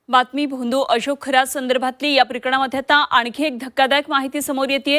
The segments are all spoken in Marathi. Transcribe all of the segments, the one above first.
बातमी भोंदू अशोक खरात संदर्भातली या प्रकरणामध्ये आता आणखी एक धक्कादायक माहिती समोर येते।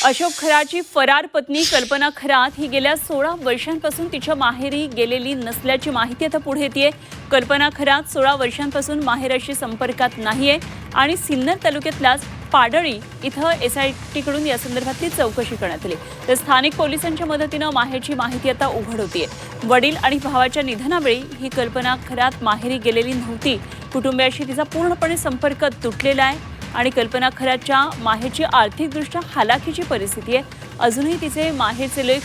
अशोक खरातची फरार पत्नी कल्पना खरात ही गेल्या 16 वर्षांपासून तिच्या माहेरी गेलेली नसल्याची माहिती आता पुढे येते। कल्पना खरात 16 वर्षांपासून माहेराशी संपर्कात नाहीये आणि सिन्नर तालुक्यातल्याच पाडळी इथं एसआयटीकडून या संदर्भातली चौकशी करण्यात आली। तर स्थानिक पोलिसांच्या मदतीनं माहेरची माहिती आता उघड होतीये। वडील आणि भावाच्या निधनावेळी ही कल्पना खरात माहेरी गेलेली नव्हती। कुटुंबियाशी तिचा पूर्णपणे संपर्क तुटलेला आहे आणि कल्पना खरातच्या माहेरची आर्थिकदृष्ट्या हालाखीची परिस्थिती आहे। अजूनही तिचे माहेरचे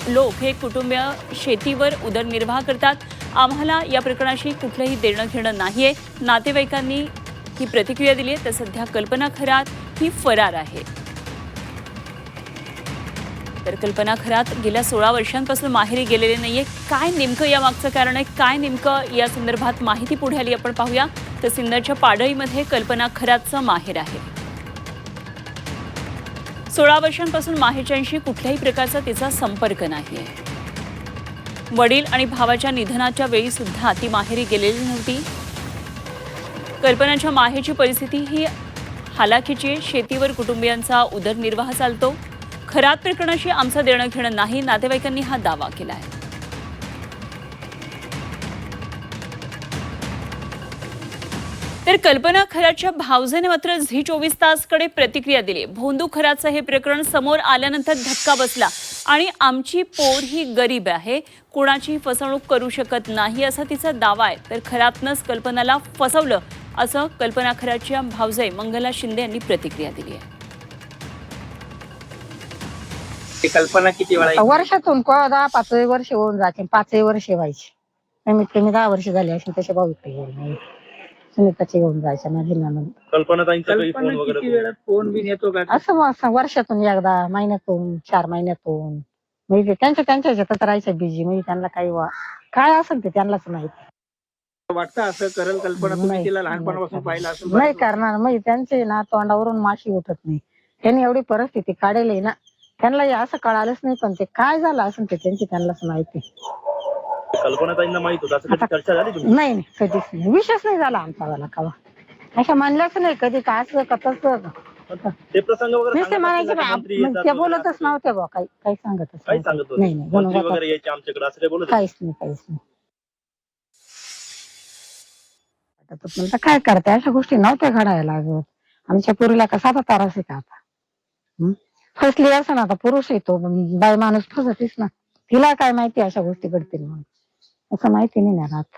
लोक हे कुटुंबीय शेतीवर उदरनिर्वाह करतात। आम्हाला या प्रकरणाशी कुठलंही देणं घेणं नाहीये, नातेवाईकांनी ही प्रतिक्रिया दिली आहे। तर सध्या कल्पना खरात ही फरार आहे। तर कल्पना खरात गेल्या 16 वर्षांपासून माहेरी गेलेले नाहीये। काय नेमकं या मागचं कारण आहे, काय नेमकं या संदर्भात माहिती पुढे आली आपण पाहूया। तर सिन्नरच्या पाडळीमध्ये कल्पना खरातचं माहेर आहे। 16 वर्षांपासून माहेरच्यांशी कुठल्याही प्रकारचा तिचा संपर्क नाहीये। वडील आणि भावाच्या निधनाच्या वेळी सुद्धा ती माहेरी गेलेली नव्हती। कल्पनाच्या माहेरची परिस्थिती ही हालाखीची आहे। शेतीवर कुटुंबियांचा उदरनिर्वाह चालतो। खरात प्रकरणाशी आमचं देणं घेणं नाही, नातेवाईकांनी हा दावा केला आहे। तर कल्पना खरातच्या भावजेने मात्र झी24 तासकडे प्रतिक्रिया दिली। भोंदू खरातचं हे प्रकरण समोर आल्यानंतर धक्का बसला आणि आमची पोर ही गरीब आहे, कोणाची फसवणूक करू शकत नाही असा तिचा दावा आहे। तर खरातनंच कल्पनाला फसवलं असं कल्पना खरातच्या भावजे मंगला शिंदे यांनी प्रतिक्रिया दिली आहे। कल्पना किती वेळा वर्षातून 10-5 वर्ष होऊन जाते, 5 वर्ष व्हायचे कमीत कमी 10 वर्ष झाले असेल तसे भाऊ इकडे सुनीताचे येऊन जायचं ना जिल्ह्यामध्ये। किती वेळा फोन बिन येतो का? असं वर्षातून एकदा, महिन्यातून, 4 महिन्यातून, म्हणजे त्यांच्या ह्याच्यातच राहायचं बिझी, म्हणजे त्यांना काय असेल ते त्यांनाच माहिती। वाटतं असं करेल कल्पना? तुम्ही तिला लहानपणापासून पाहिलं असं? नाही करणार, म्हणजे त्यांचे ना तोंडावरून माशी उठत नाही। त्यांनी एवढी परिस्थिती काढली ना, त्यांना असं कळालंच नाही, पण ते काय झालं असेल ते त्यांनाच माहिती। कल्पनाताईंना माहित होतं असं कधी चर्चा झाली तुमची? नाही, कधीच नाही, विषयच नाही झाला आमचा वाला कवा, अशा म्हणल्याच नाही कधी का असं ते प्रसंग वगैरे ते म्हणायचे, ते बोलतच नव्हते बा, काही सांगतच नाही। मंत्री वगैरे यायचे आमच्याकडे असं काही बोलत? काहीच नाही। आता काय करते, अशा गोष्टी नव्हत्या घडायला लागत। आमच्या पोरीला कसा त्रास आहे का आता, फसली असं ना, आता पुरुष येतो बाय माणूस फसतीस ना, तिला काय माहिती अशा गोष्टी घडतील म्हणून, असं माहिती नाही ना राहत।